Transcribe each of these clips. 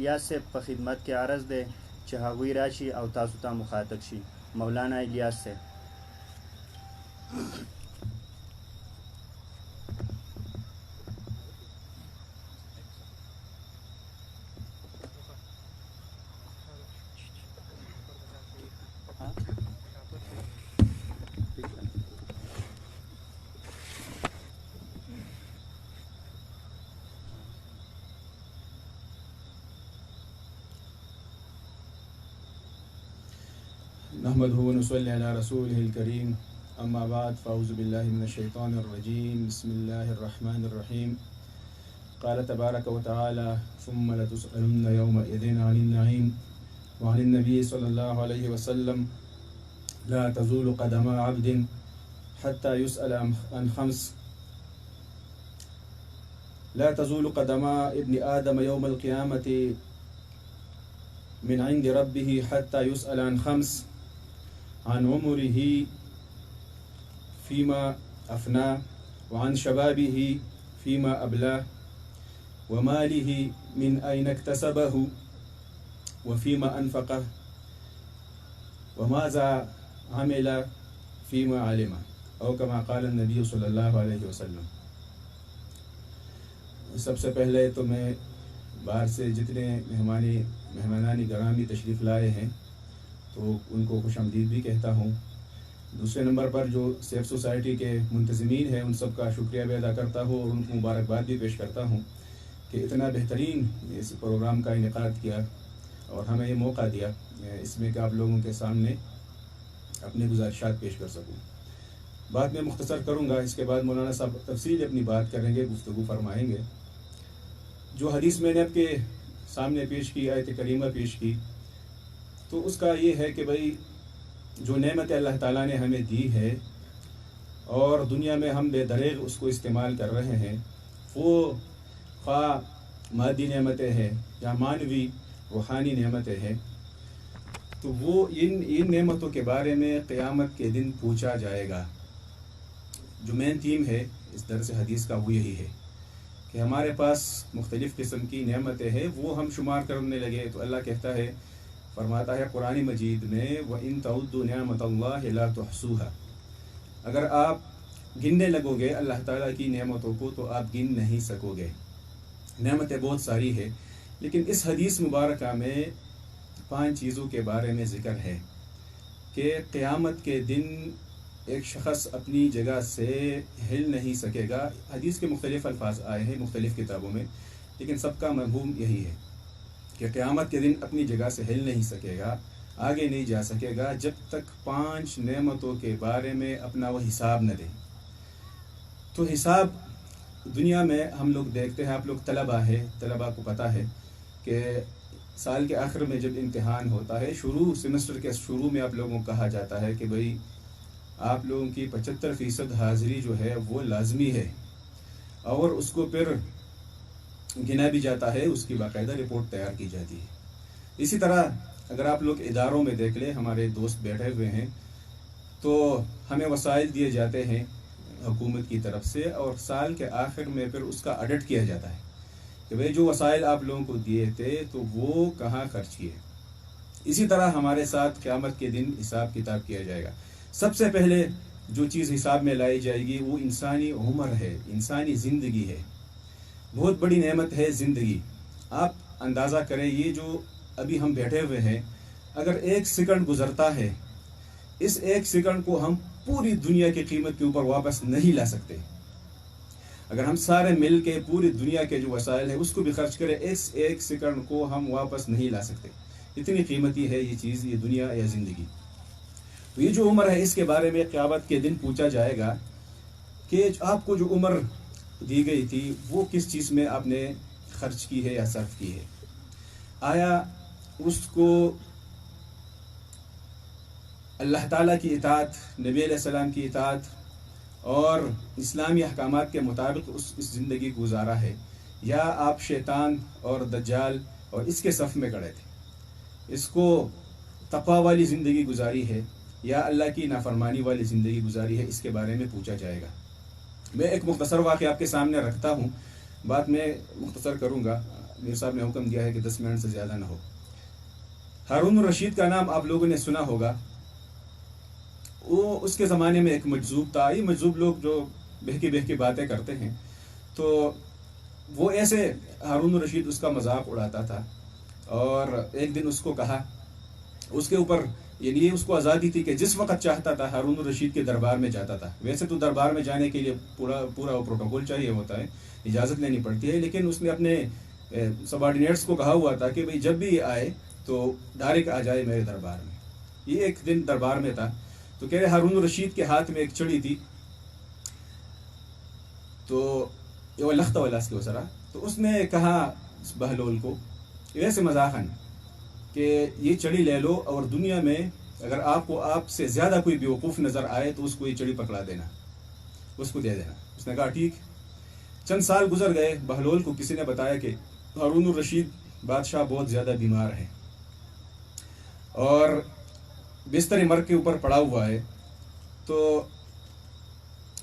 الیاس صاحب په خدمت کې عرض دی چې هغوی راشي او تاسو ته مخاطب شي. مولانا الیاس صاحب. نحمده ونصلي على رسوله الكريم اما بعد فاعوذ بالله من الشيطان الرجيم بسم الله الرحمن الرحيم قال تبارك وتعالى ثم لتسألن يومئذ عن النعيم وعن النبي صلى الله عليه وسلم لا تزول قدم عبد حتى يسأل عن خمس لا تزول قدم ابن آدم يوم القيامة من عند ربه حتى يسأل عن خمس عن عمره فيما أفناه وعن شبابه فيما أبلاه وماله من أين اكتسبه وفيما أنفقه وماذا عمل فيما علم أو كما قال النبي صلی اللہ علیہ وسلم. سب سے پہلے تو میں باہر سے جتنے مہمانانی گرامی تشریف لائے ہیں تو ان کو خوش آمدید بھی کہتا ہوں. دوسرے نمبر پر جو سیف سوسائٹی کے منتظمین ہیں ان سب کا شکریہ بھی ادا کرتا ہوں اور ان کو مبارکباد بھی پیش کرتا ہوں کہ اتنا بہترین اس پروگرام کا انعقاد کیا اور ہمیں یہ موقع دیا اس میں کہ آپ لوگوں کے سامنے اپنے گزارشات پیش کر سکوں. بات میں مختصر کروں گا، اس کے بعد مولانا صاحب تفصیل اپنی بات کریں گے، گفتگو فرمائیں گے. جو حدیث میں نے آپ کے سامنے پیش کی، آیت کریمہ پیش کی، تو اس کا یہ ہے کہ بھائی جو نعمت اللہ تعالیٰ نے ہمیں دی ہے اور دنیا میں ہم بے دریغ اس کو استعمال کر رہے ہیں، وہ خواہ مادی نعمتیں ہیں یا معنوی روحانی نعمتیں ہیں، تو وہ ان نعمتوں کے بارے میں قیامت کے دن پوچھا جائے گا. جو مین تھیم ہے اس درس حدیث کا وہ یہی ہے کہ ہمارے پاس مختلف قسم کی نعمتیں ہیں، وہ ہم شمار کرنے لگے تو اللہ کہتا ہے، فرماتا ہے قرآن مجید میں وَإِن تَعُدُّوا نِعْمَتَ اللَّهِ لَا تُحْصُوهَا، اگر آپ گننے لگو گے اللہ تعالیٰ کی نعمتوں کو تو آپ گن نہیں سکو گے. نعمتیں بہت ساری ہیں، لیکن اس حدیث مبارکہ میں 5 چیزوں کے بارے میں ذکر ہے کہ قیامت کے دن ایک شخص اپنی جگہ سے ہل نہیں سکے گا. حدیث کے مختلف الفاظ آئے ہیں مختلف کتابوں میں، لیکن سب کا مفہوم یہی ہے کہ قیامت کے دن اپنی جگہ سے ہل نہیں سکے گا، آگے نہیں جا سکے گا جب تک 5 نعمتوں کے بارے میں اپنا وہ حساب نہ دے. تو حساب دنیا میں ہم لوگ دیکھتے ہیں، آپ لوگ طلباء کو پتہ ہے کہ سال کے آخر میں جب امتحان ہوتا ہے، سیمسٹر کے شروع میں آپ لوگوں کو کہا جاتا ہے کہ بھائی آپ لوگوں کی 75% حاضری جو ہے وہ لازمی ہے، اور اس کو پھر گنا بھی جاتا ہے، اس کی باقاعدہ رپورٹ تیار کی جاتی ہے. اسی طرح اگر آپ لوگ اداروں میں دیکھ لیں، ہمارے دوست بیٹھے ہوئے ہیں تو ہمیں وسائل دیے جاتے ہیں حکومت کی طرف سے، اور سال کے آخر میں پھر اس کا آڈٹ کیا جاتا ہے کہ بھئی جو وسائل آپ لوگوں کو دیے تھے تو وہ کہاں خرچ کیے. اسی طرح ہمارے ساتھ قیامت کے دن حساب کتاب کیا جائے گا. سب سے پہلے جو چیز حساب میں لائی جائے گی وہ انسانی عمر ہے، انسانی زندگی ہے. بہت بڑی نعمت ہے زندگی. آپ اندازہ کریں یہ جو ابھی ہم بیٹھے ہوئے ہیں، اگر 1 سیکنڈ گزرتا ہے، اس 1 سیکنڈ کو ہم پوری دنیا کی قیمت کے اوپر واپس نہیں لا سکتے. اگر ہم سارے مل کے پوری دنیا کے جو وسائل ہیں اس کو بھی خرچ کریں، اس 1 سیکنڈ کو ہم واپس نہیں لا سکتے. اتنی قیمتی ہے یہ چیز، یہ دنیا یا زندگی. تو یہ جو عمر ہے اس کے بارے میں قیامت کے دن پوچھا جائے گا کہ آپ کو جو عمر دی گئی تھی وہ کس چیز میں آپ نے خرچ کی ہے یا صرف کی ہے. آیا اس کو اللہ تعالیٰ کی اطاعت، نبی علیہ السلام کی اطاعت اور اسلامی احکامات کے مطابق اس زندگی گزارا ہے، یا آپ شیطان اور دجال اور اس کے صف میں کھڑے تھے؟ اس کو تقوی والی زندگی گزاری ہے یا اللہ کی نافرمانی والی زندگی گزاری ہے؟ اس کے بارے میں پوچھا جائے گا. میں ایک مختصر واقعہ آپ کے سامنے رکھتا ہوں، بات میں مختصر کروں گا. میر صاحب نے حکم دیا ہے کہ 10 منٹ سے زیادہ نہ ہو. ہارون الرشید کا نام آپ لوگوں نے سنا ہوگا. وہ اس کے زمانے میں ایک مجذوب تھا. یہ مجذوب لوگ جو بہکی باتیں کرتے ہیں، تو وہ ایسے ہارون الرشید اس کا مذاق اڑاتا تھا. اور ایک دن اس کو کہا، اس کے اوپر یعنی اس کو آزادی تھی کہ جس وقت چاہتا تھا ہارون الرشید کے دربار میں جاتا تھا. ویسے تو دربار میں جانے کے لیے پورا پروٹوکول چاہیے ہوتا ہے، اجازت لینی پڑتی ہے، لیکن اس نے اپنے سبارڈینیٹس کو کہا ہوا تھا کہ بھئی جب بھی آئے تو ڈائریکٹ آ جائے میرے دربار میں. یہ ایک دن دربار میں تھا، تو کہہ رہے ہارون الرشید کے ہاتھ میں ایک چڑی تھی، تو وہ لخت والا اس کے وسرا. تو اس نے کہا اس بہلول کو ویسے مزاحن کہ یہ چڑی لے لو، اور دنیا میں اگر آپ سے زیادہ کوئی بیوقوف نظر آئے تو اس کو یہ چڑی پکڑا دینا، اس کو دے دینا. اس نے کہا ٹھیک. چند سال گزر گئے. بہلول کو کسی نے بتایا کہ ہارون الرشید بادشاہ بہت زیادہ بیمار ہے اور بستر مرگ کے اوپر پڑا ہوا ہے. تو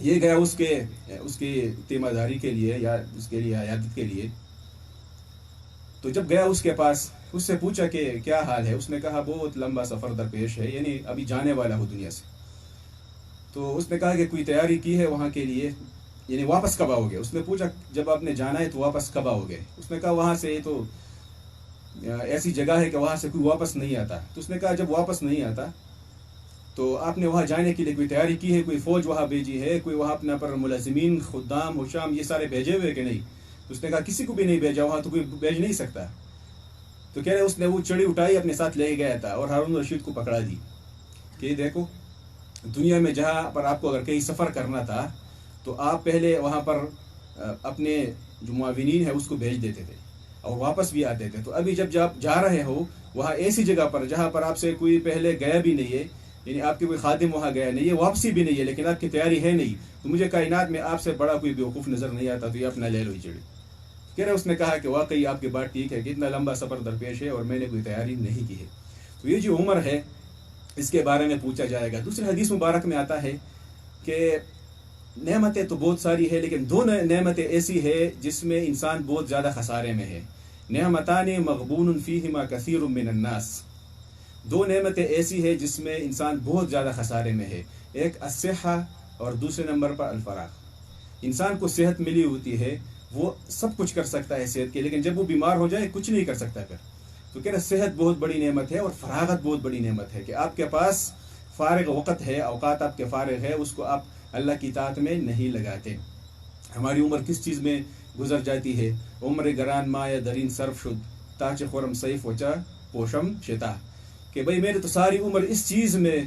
یہ گیا اس کی تیمارداری کے لیے یا اس کے لیے عیادت کے لیے. تو جب گیا اس کے پاس، اس سے پوچھا کہ کیا حال ہے. اس نے کہا بہت لمبا سفر درپیش ہے، یعنی ابھی جانے والا ہو دنیا سے. تو اس نے کہا کہ کوئی تیاری کی ہے وہاں کے لیے، یعنی واپس کب آؤ گے. اس نے پوچھا جب آپ نے جانا ہے تو واپس کب آؤ گے. اس نے کہا وہاں سے یہ تو ایسی جگہ ہے کہ وہاں سے کوئی واپس نہیں آتا. تو اس نے کہا جب واپس نہیں آتا تو آپ نے وہاں جانے کے لیے کوئی تیاری کی ہے، کوئی فوج وہاں بھیجی ہے، کوئی وہاں اپنا پر ملازمین خدام حشام یہ سارے بھیجے ہوئے کہ نہیں. اس نے کہا کسی کو بھی نہیں بھیجا، وہاں تو کوئی بھیج نہیں سکتا. تو کہہ رہے اس نے وہ چڑی اٹھائی اپنے ساتھ لے گیا تھا اور ہارون الرشید کو پکڑا دی کہ دیکھو دنیا میں جہاں پر آپ کو اگر کہیں سفر کرنا تھا تو آپ پہلے وہاں پر اپنے جو معاونین ہے اس کو بھیج دیتے تھے اور واپس بھی آتے تھے. تو ابھی جب آپ جا رہے ہو وہاں ایسی جگہ پر جہاں پر آپ سے کوئی پہلے گیا بھی نہیں ہے، یعنی آپ کے کوئی خادم وہاں گیا نہیں ہے، واپسی بھی نہیں ہے، لیکن آپ کی تیاری ہے نہیں، تو مجھے کائنات میں آپ سے بڑا کوئی بیوقوف نظر نہیں آتا، تو یہ اپنا لے لو یہ چڑی. کہہ رہے اس نے کہا کہ واقعی آپ کی بات ٹھیک ہے کہ اتنا لمبا سفر درپیش ہے اور میں نے کوئی تیاری نہیں کی ہے. تو یہ جو عمر ہے اس کے بارے میں پوچھا جائے گا. دوسرے حدیث مبارک میں آتا ہے کہ نعمتیں تو بہت ساری ہے، لیکن 2 نعمتیں ایسی ہے جس میں انسان بہت زیادہ خسارے میں ہے. نعمتان مغبون فیہما کثیر من الناس. 2 نعمتیں ایسی ہے جس میں انسان بہت زیادہ خسارے میں ہے. ایک الصحہ اور دوسرے نمبر پر الفراغ. انسان کو صحت ملی ہوتی ہے، وہ سب کچھ کر سکتا ہے صحت کے، لیکن جب وہ بیمار ہو جائے کچھ نہیں کر سکتا پھر. تو کہہ رہے صحت بہت بڑی نعمت ہے اور فراغت بہت بڑی نعمت ہے کہ آپ کے پاس فارغ وقت ہے، اوقات آپ کے فارغ ہے، اس کو آپ اللہ کی اطاعت میں نہیں لگاتے. ہماری عمر کس چیز میں گزر جاتی ہے. عمر گران مایا درین صرف شد تاچ خورم سیف وچا پوشم شتا. کہ بھئی میری تو ساری عمر اس چیز میں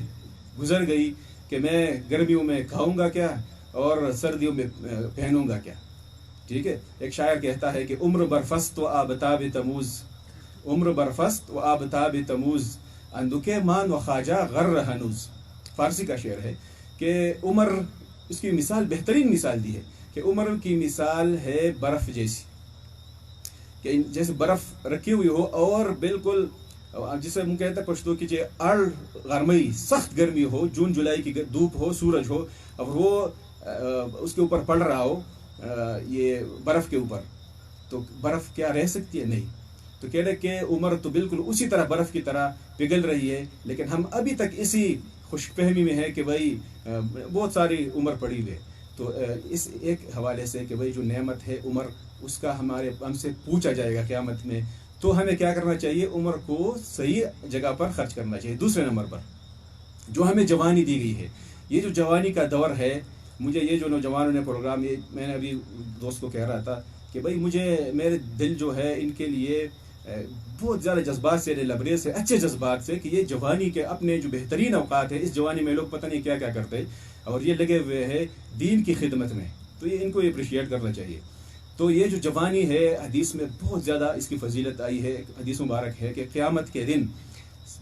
گزر گئی کہ میں گرمیوں میں کھاؤں گا کیا اور سردیوں میں پہنوں گا کیا. ٹھیک ہے. ایک شاعر کہتا ہے کہ عمر برفست و آبتاب تموز، عمر برفست و آبتاب تموز اندکے مان و خواجہ غر ہنوز. فارسی کا شعر ہے کہ عمر، اس کی مثال بہترین مثال دی ہے کہ عمر کی مثال ہے برف جیسی، کہ جیسے برف رکھی ہوئی ہو اور بالکل جسے ہم کہتے ہیں پشتو کی اڑ گرمی، سخت گرمی ہو، جون جولائی کی دھوپ ہو، سورج ہو اور وہ اس کے اوپر پڑ رہا ہو یہ برف کے اوپر، تو برف کیا رہ سکتی ہے؟ نہیں. تو کہہ رہے کہ عمر تو بالکل اسی طرح برف کی طرح پگھل رہی ہے، لیکن ہم ابھی تک اسی خوش فہمی میں ہے کہ بھائی بہت ساری عمر پڑی ہوئی ہے. تو اس ایک حوالے سے کہ بھائی جو نعمت ہے عمر، اس کا ہم سے پوچھا جائے گا قیامت میں، تو ہمیں کیا کرنا چاہیے؟ عمر کو صحیح جگہ پر خرچ کرنا چاہیے. دوسرے نمبر پر جو ہمیں جوانی دی گئی ہے، یہ جو جوانی کا دور ہے، مجھے یہ جو نوجوانوں نے پروگرام، یہ میں نے ابھی دوست کو کہہ رہا تھا کہ بھائی میرے دل جو ہے ان کے لیے بہت زیادہ جذبات سے لبریز ہے، اچھے جذبات سے، کہ یہ جوانی کے اپنے جو بہترین اوقات ہے، اس جوانی میں لوگ پتہ نہیں کیا کیا کرتے اور یہ لگے ہوئے ہیں دین کی خدمت میں، تو یہ ان کو اپریشیٹ کرنا چاہیے. تو یہ جو جوانی ہے حدیث میں بہت زیادہ اس کی فضیلت آئی ہے. حدیث مبارک ہے کہ قیامت کے دن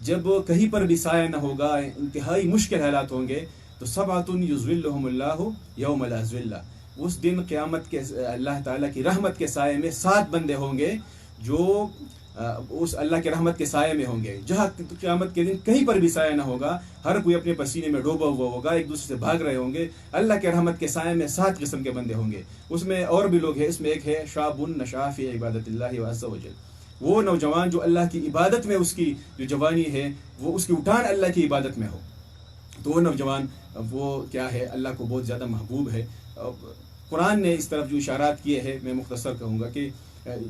جب کہیں پر بھی سایہ نہ ہوگا، انتہائی مشکل حالات ہوں گے، تو سبعۃ یظلھم اللہ یوم لا ظل. اس دن قیامت کے اللہ تعالیٰ کی رحمت کے سائے میں 7 بندے ہوں گے جو اس اللہ کے رحمت کے سائے میں ہوں گے، جہاں قیامت کے دن کہیں پر بھی سایہ نہ ہوگا، ہر کوئی اپنے پسینے میں ڈوبا ہوا ہوگا، ایک دوسرے سے بھاگ رہے ہوں گے۔ اللہ کے رحمت کے سائے میں 7 قسم کے بندے ہوں گے، اس میں اور بھی لوگ ہیں، اس میں ایک ہے شاب نشأ فی عبادت اللہ عز وجل، وہ نوجوان جو اللہ کی عبادت میں اس کی جو جوانی ہے وہ اس کی اٹھان اللہ کی عبادت میں ہو، تو وہ نوجوان وہ کیا ہے، اللہ کو بہت زیادہ محبوب ہے۔ قرآن نے اس طرف جو اشارات کیے ہیں، میں مختصر کہوں گا کہ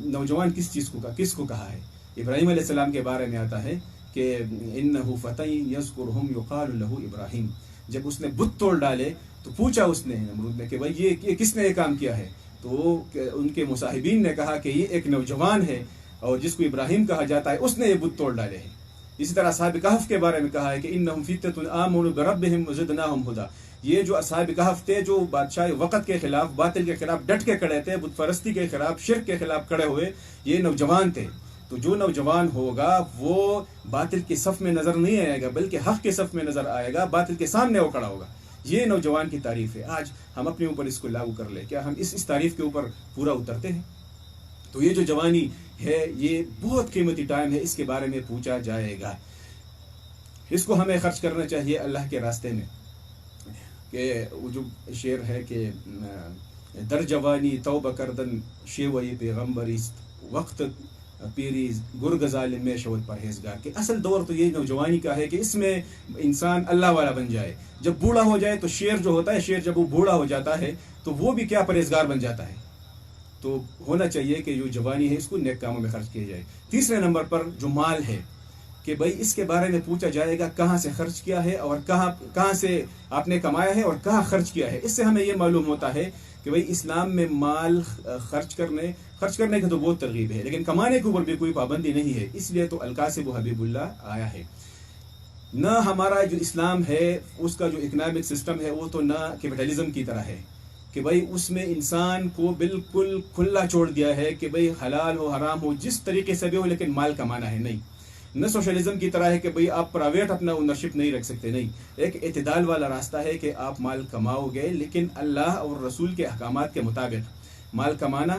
نوجوان کس کو کہا ہے۔ ابراہیم علیہ السلام کے بارے میں آتا ہے کہ انہ فتى یذکرہم یقال لہ ابراہیم، جب اس نے بت توڑ ڈالے تو پوچھا اس نے نمرود نے کہ بھائی یہ کس نے یہ کام کیا ہے، تو ان کے مصاحبین نے کہا کہ یہ ایک نوجوان ہے اور جس کو ابراہیم کہا جاتا ہے، اس نے یہ بت توڑ ڈالے ہیں۔ اسی طرح اصحاب کہف کے بارے میں کہا ہے کہ انہم فتنۃ آمنوا بربہم وزدناہم ہدی، یہ جو اصحاب کہف تھے جو بادشاہ وقت کے خلاف، باطل کے خلاف ڈٹ کے کھڑے تھے، بت پرستی کے خلاف، شرک کے خلاف کھڑے ہوئے، یہ نوجوان تھے۔ تو جو نوجوان ہوگا وہ باطل کے صف میں نظر نہیں آئے گا بلکہ حق کے صف میں نظر آئے گا، باطل کے سامنے وہ کھڑا ہوگا۔ یہ نوجوان کی تعریف ہے۔ آج ہم اپنے اوپر اس کو لاگو کر لیں، کیا ہم اس تعریف کے اوپر پورا اترتے ہیں؟ تو یہ جو جوانی ہے یہ بہت قیمتی ٹائم ہے، اس کے بارے میں پوچھا جائے گا، اس کو ہمیں خرچ کرنا چاہیے اللہ کے راستے میں۔ کہ وہ جو شعر ہے کہ در جوانی توبہ کردن شیوئی پیغمبری وقت پیری گرگ ظالم میں شود پرہیزگار، کہ اصل دور تو یہ نوجوانی کا ہے کہ اس میں انسان اللہ والا بن جائے۔ جب بوڑھا ہو جائے تو شیر جو ہوتا ہے، شیر جب وہ بوڑھا ہو جاتا ہے تو وہ بھی کیا پرہیزگار بن جاتا ہے۔ تو ہونا چاہیے کہ جو جوانی ہے اس کو نیک کاموں میں خرچ کیا جائے۔ تیسرے نمبر پر جو مال ہے کہ بھائی اس کے بارے میں پوچھا جائے گا کہاں سے خرچ کیا ہے اور کہاں سے آپ نے کمایا ہے اور کہاں خرچ کیا ہے۔ اس سے ہمیں یہ معلوم ہوتا ہے کہ بھائی اسلام میں مال خرچ کرنے کی تو بہت ترغیب ہے، لیکن کمانے کے اوپر بھی کوئی پابندی نہیں ہے۔ اس لیے تو القاسب حبیب اللہ آیا ہے۔ نہ ہمارا جو اسلام ہے اس کا جو اکنامک سسٹم ہے وہ تو نہ کیپٹلزم کی طرح ہے کہ بھائی اس میں انسان کو بالکل کھلا چھوڑ دیا ہے کہ بھائی حلال ہو حرام ہو جس طریقے سے بھی ہو لیکن مال کمانا ہے، نہیں۔ نہ سوشلزم کی طرح ہے کہ بھئی آپ پرائیویٹ اپنا اونرشپ نہیں رکھ سکتے، نہیں۔ ایک اعتدال والا راستہ ہے کہ آپ مال کماؤ گے لیکن اللہ اور رسول کے احکامات کے مطابق مال کمانا،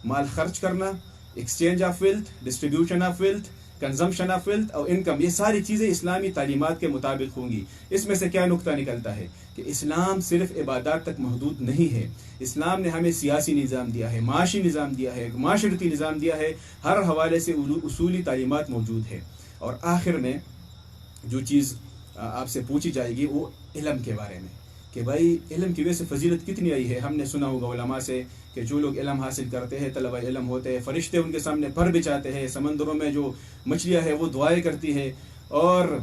مال خرچ کرنا، exchange of wealth, distribution of wealth, consumption of wealth اور انکم، یہ ساری چیزیں اسلامی تعلیمات کے مطابق ہوں گی۔ اس میں سے کیا نقطہ نکلتا ہے کہ اسلام صرف عبادات تک محدود نہیں ہے، اسلام نے ہمیں سیاسی نظام دیا ہے، معاشی نظام دیا ہے، معاشرتی نظام دیا ہے، ہر حوالے سے اصولی تعلیمات موجود ہے۔ اور آخر میں جو چیز آپ سے پوچھی جائے گی وہ علم کے بارے میں کہ بھائی علم کی وجہ سے فضیلت کتنی آئی ہے۔ ہم نے سنا ہوگا علماء سے کہ جو لوگ علم حاصل کرتے ہیں، طلبہ علم ہوتے ہیں، فرشتے ان کے سامنے پر بچھاتے ہیں، سمندروں میں جو مچھلیاں ہیں وہ دعائیں کرتی ہے، اور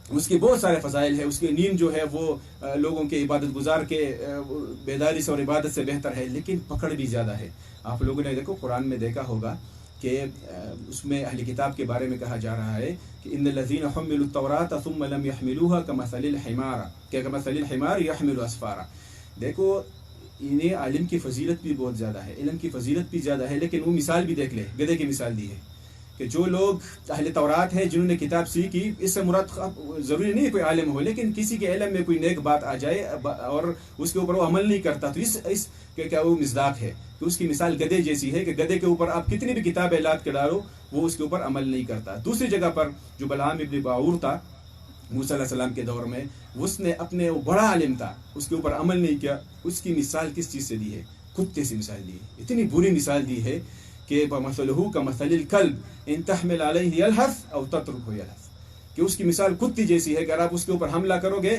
اس کے بہت سارے فضائل ہیں۔ اس کی نیند جو ہے وہ لوگوں کے عبادت گزار کے بیداری سے اور عبادت سے بہتر ہے، لیکن پکڑ بھی زیادہ ہے۔ آپ لوگوں نے دیکھو قرآن میں دیکھا ہوگا کہ اس میں اہل کتاب کے بارے میں کہا جا رہا ہے کہ ان الذین حملوا التوراۃ ثم لم يحملوها كمثل الحمار يحمل اسفارا۔ دیکھو انہیں علم کی فضیلت بھی بہت زیادہ ہے، علم کی فضیلت بھی زیادہ ہے، لیکن وہ مثال بھی دیکھ لے، گدھے کی مثال دی ہے کہ جو لوگ اہل تورات ہے جنہوں نے کتاب سیکھی، اس سے مراد ضروری نہیں کوئی عالم ہو، لیکن کسی کے علم میں کوئی نیک بات آ جائے اور اس کے اوپر وہ عمل نہیں کرتا، تو اس کیا وہ مصداق ہے کہ اس کی مثال گدھے جیسی ہے کہ گدھے کے اوپر آپ کتنی بھی کتابیں لاد کے ڈالو وہ اس کے اوپر عمل نہیں کرتا۔ دوسری جگہ پر جو بلعام ابن باعور تھا موسیٰ علیہ السلام کے دور میں، اس نے اپنے وہ بڑا عالم تھا، اس کے اوپر عمل نہیں کیا، اس کی مثال کس چیز سے دی ہے؟ کتے سے مثال دی ہے، اتنی بری مثال دی ہے کہ بمثلہ کمثل الکلب ان تحمل علیہ یلہث او تترکہ یلہث، کہ اس کی مثال کتے جیسی ہے، اگر آپ اس کے اوپر حملہ کرو گے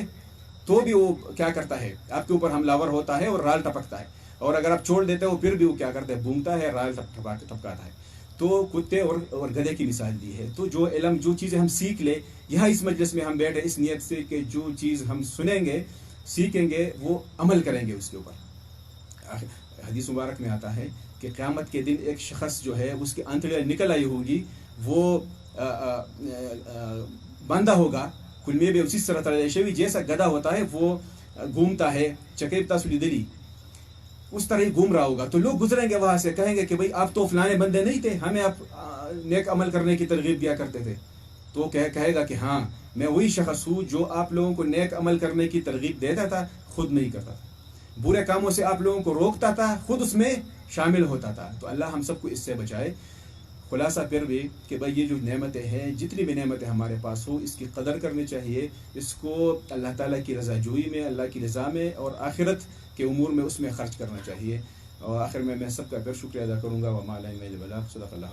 تو بھی وہ کیا کرتا ہے، آپ کے اوپر حملہ ور ہوتا ہے اور رال ٹپکتا ہے، اور اگر آپ چھوڑ دیتے ہو پھر بھی وہ کیا کرتا ہے، بھونگتا ہے، رال ٹپکاتا ہے۔ تو کتے اور گدھے کی مثال دی ہے۔ تو جو علم، جو چیزیں ہم سیکھ لے، یہاں اس مجلس میں ہم بیٹھے اس نیت سے کہ جو چیز ہم سنیں گے، سیکھیں گے، وہ عمل کریں گے اس کے اوپر۔ حدیث مبارک میں آتا ہے کہ قیامت کے دن ایک شخص جو ہے اس کی انتڑیاں نکل آئی ہوگی، وہ باندھا ہوگا کلمے بے اسی طرح شوی جیسا گدھا ہوتا ہے وہ گھومتا ہے، چکیبتا سلی دلی اس طرح ہی گھوم رہا ہوگا۔ تو لوگ گزریں گے وہاں سے، کہیں گے کہ بھئی آپ تو فلانے بندے نہیں تھے، ہمیں آپ نیک عمل کرنے کی ترغیب دیا کرتے تھے۔ تو کہے گا کہ ہاں میں وہی شخص ہوں جو آپ لوگوں کو نیک عمل کرنے کی ترغیب دیتا تھا، خود نہیں کرتا تھا، برے کاموں سے آپ لوگوں کو روکتا تھا، خود اس میں شامل ہوتا تھا۔ تو اللہ ہم سب کو اس سے بچائے۔ خلاصہ پھر بھی کہ بھائی یہ جو نعمتیں ہیں، جتنی بھی نعمتیں ہمارے پاس ہو، اس کی قدر کرنی چاہیے، اس کو اللہ تعالیٰ کی رضا جوئی میں، اللہ کی رضا میں اور آخرت کے امور میں اس میں خرچ کرنا چاہیے. اور آخر میں سب کا پھر شکریہ ادا کروں گا. وما علینا الا البلاغ. صدق اللہ.